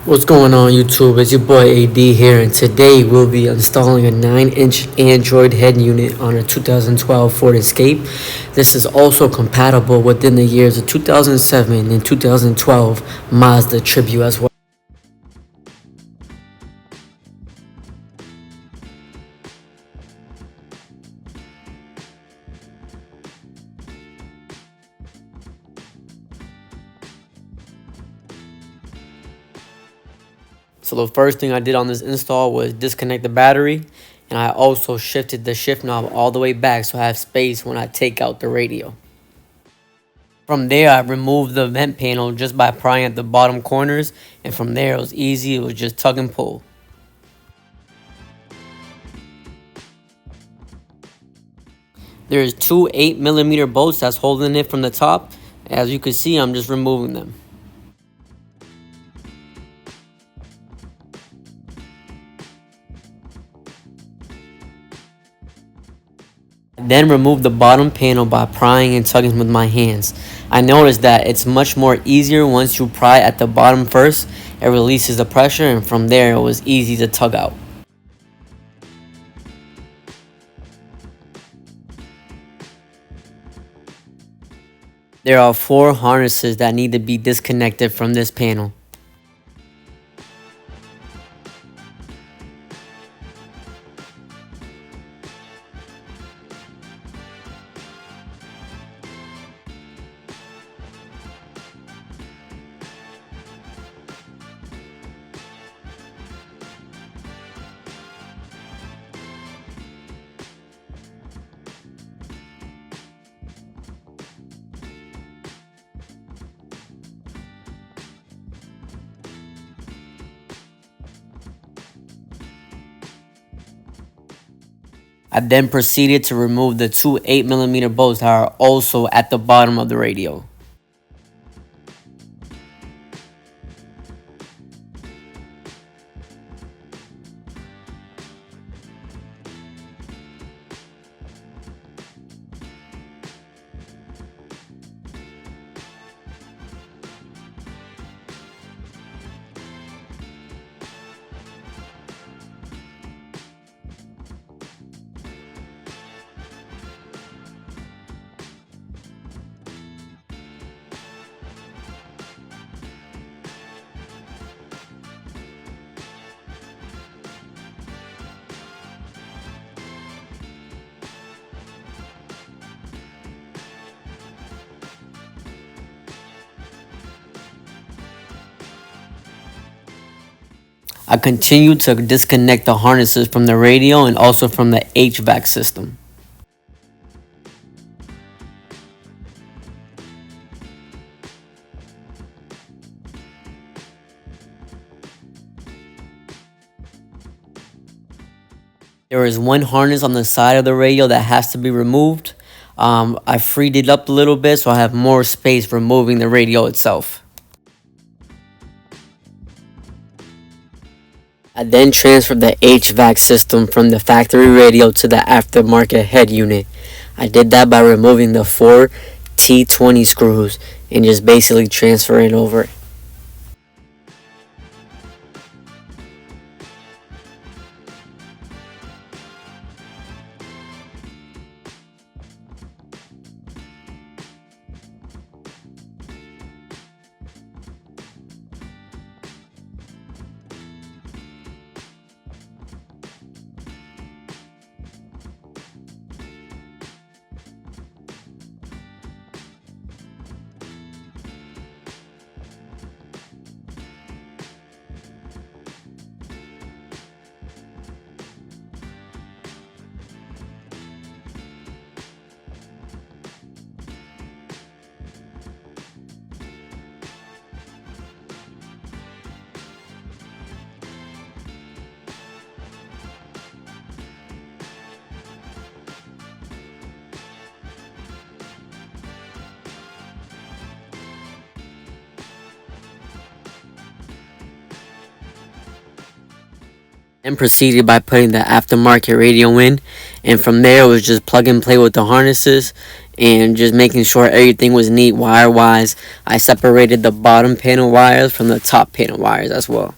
What's going on YouTube? It's your boy AD here, and today we'll be installing a 9-inch Android head unit on a 2012 Ford Escape. This is also compatible within the years of 2007 and 2012 Mazda Tribute as well. So the first thing I did on this install was disconnect the battery, and I also shifted the shift knob all the way back so I have space when I take out the radio. From there, I removed the vent panel just by prying at the bottom corners, and from there it was easy. It was just tug and pull. There's two 8mm bolts that's holding it from the top. As you can see, I'm just removing them. Then remove the bottom panel by prying and tugging with my hands. I noticed that it's much more easier once you pry at the bottom first. It releases the pressure, and from there it was easy to tug out. There are 4 harnesses that need to be disconnected from this panel. I then proceeded to remove the two 8mm bolts that are also at the bottom of the radio. I continued to disconnect the harnesses from the radio and also from the HVAC system. There is one harness on the side of the radio that has to be removed. I freed it up a little bit so I have more space removing the radio itself. I then transferred the HVAC system from the factory radio to the aftermarket head unit. I did that by removing the 4 T20 screws and just basically transferring over. And proceeded by putting the aftermarket radio in, and from there it was just plug and play with the harnesses, and just making sure everything was neat wire wise. I separated the bottom panel wires from the top panel wires as well.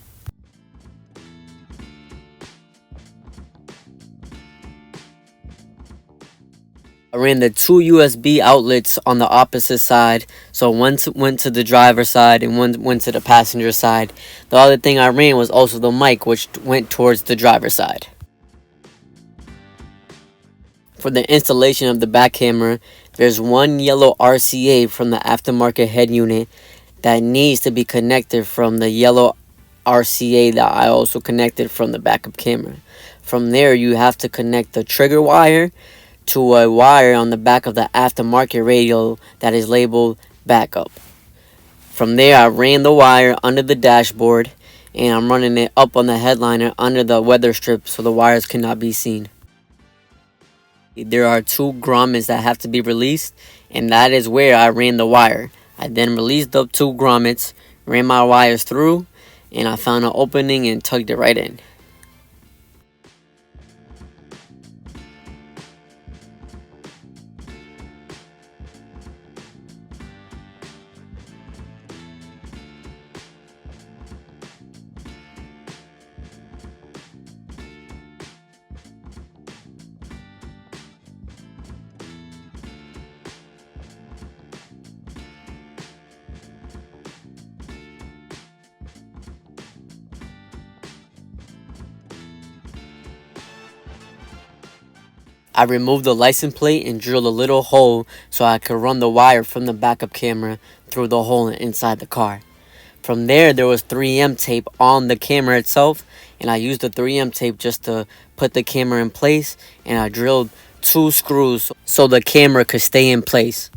I ran the two USB outlets on the opposite side, so one went to the driver's side and one went to the passenger side. The other thing I ran was also the mic, which went towards the driver's side. For the installation of the back camera, there's one yellow RCA from the aftermarket head unit that needs to be connected from the yellow RCA that I also connected from the backup camera. From there, you have to connect the trigger wire to a wire on the back of the aftermarket radio that is labeled backup. From there, I ran the wire under the dashboard, and I'm running it up on the headliner under the weather strip so the wires cannot be seen. There are two grommets that have to be released, and that is where I ran the wire. I then released the two grommets, ran my wires through, and I found an opening and tugged it right in. I removed the license plate and drilled a little hole so I could run the wire from the backup camera through the hole inside the car. From there was 3M tape on the camera itself, and I used the 3M tape just to put the camera in place, and I drilled 2 screws so the camera could stay in place.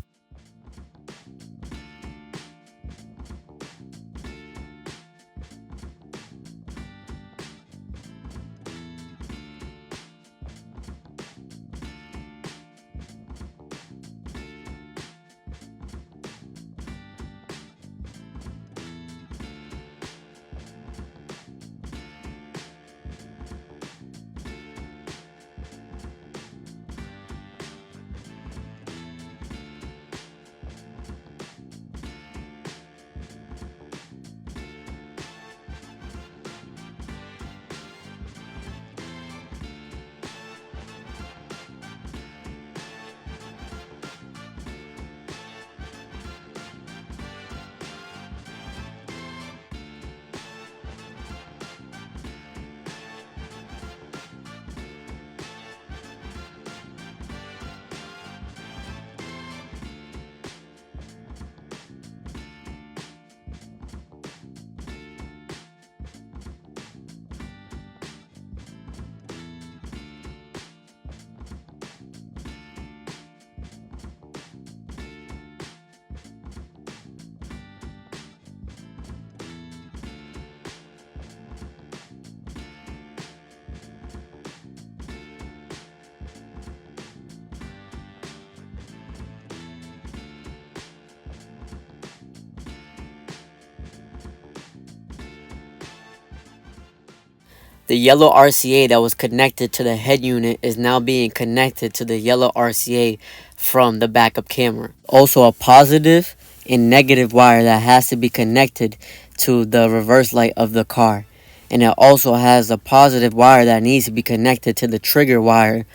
The yellow RCA that was connected to the head unit is now being connected to the yellow RCA from the backup camera. Also a positive and negative wire that has to be connected to the reverse light of the car. And it also has a positive wire that needs to be connected to the trigger wire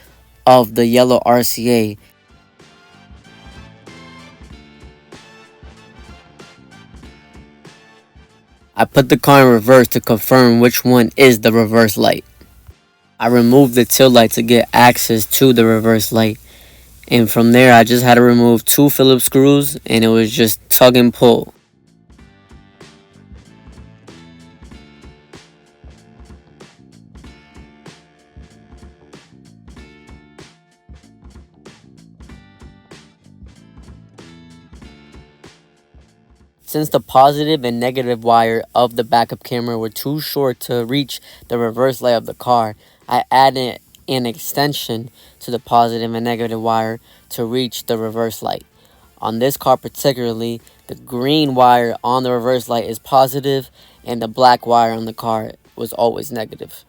of the yellow RCA. I put the car in reverse to confirm which one is the reverse light. I removed the tail light to get access to the reverse light. And from there, I just had to remove 2 Phillips screws, and it was just tug and pull. Since the positive and negative wire of the backup camera were too short to reach the reverse light of the car, I added an extension to the positive and negative wire to reach the reverse light. On this car particularly, the green wire on the reverse light is positive, and the black wire on the car was always negative.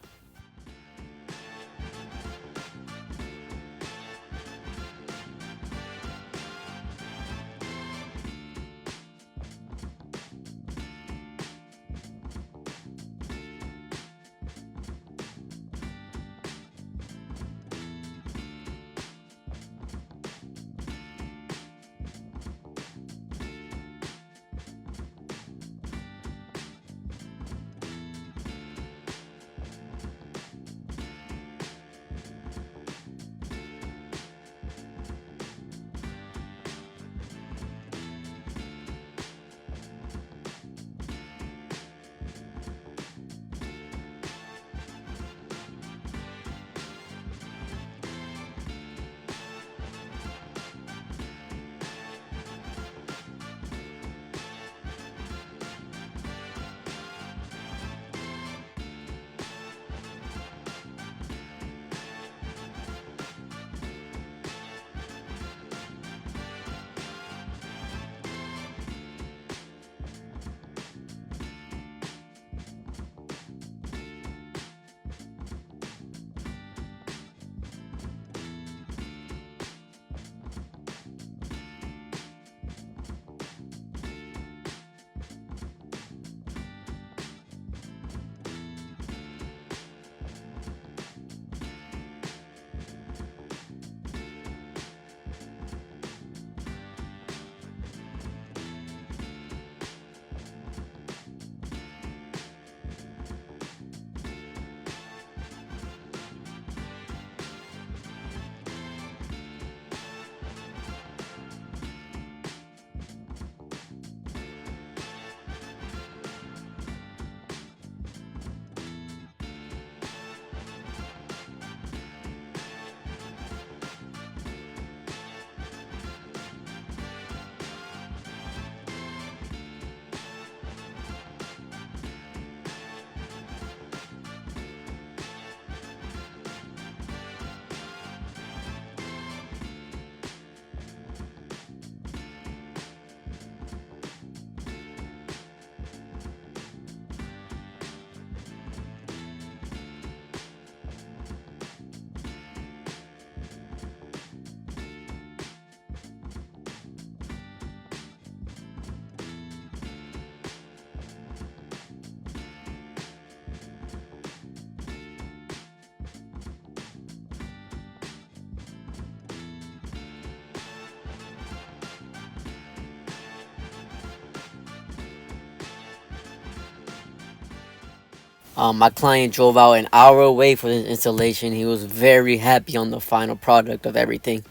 My client drove out an hour away for this installation. He was very happy on the final product of everything.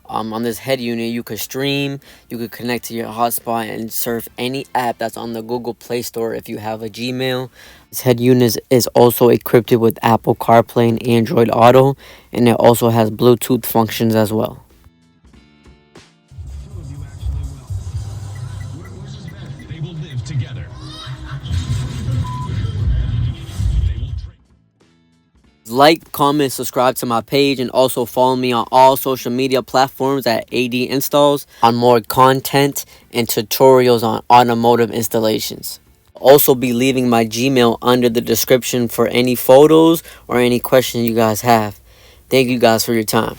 On this head unit, you could stream, you could connect to your hotspot and surf any app that's on the Google Play Store if you have a Gmail. This head unit is also equipped with Apple Carplay and Android Auto, and it also has Bluetooth functions as well. They will live together. Like, comment, subscribe to my page, and also follow me on all social media platforms at AD Installs on more content and tutorials on automotive installations. Also be leaving my Gmail under the description for any photos or any questions you guys have. Thank you guys for your time.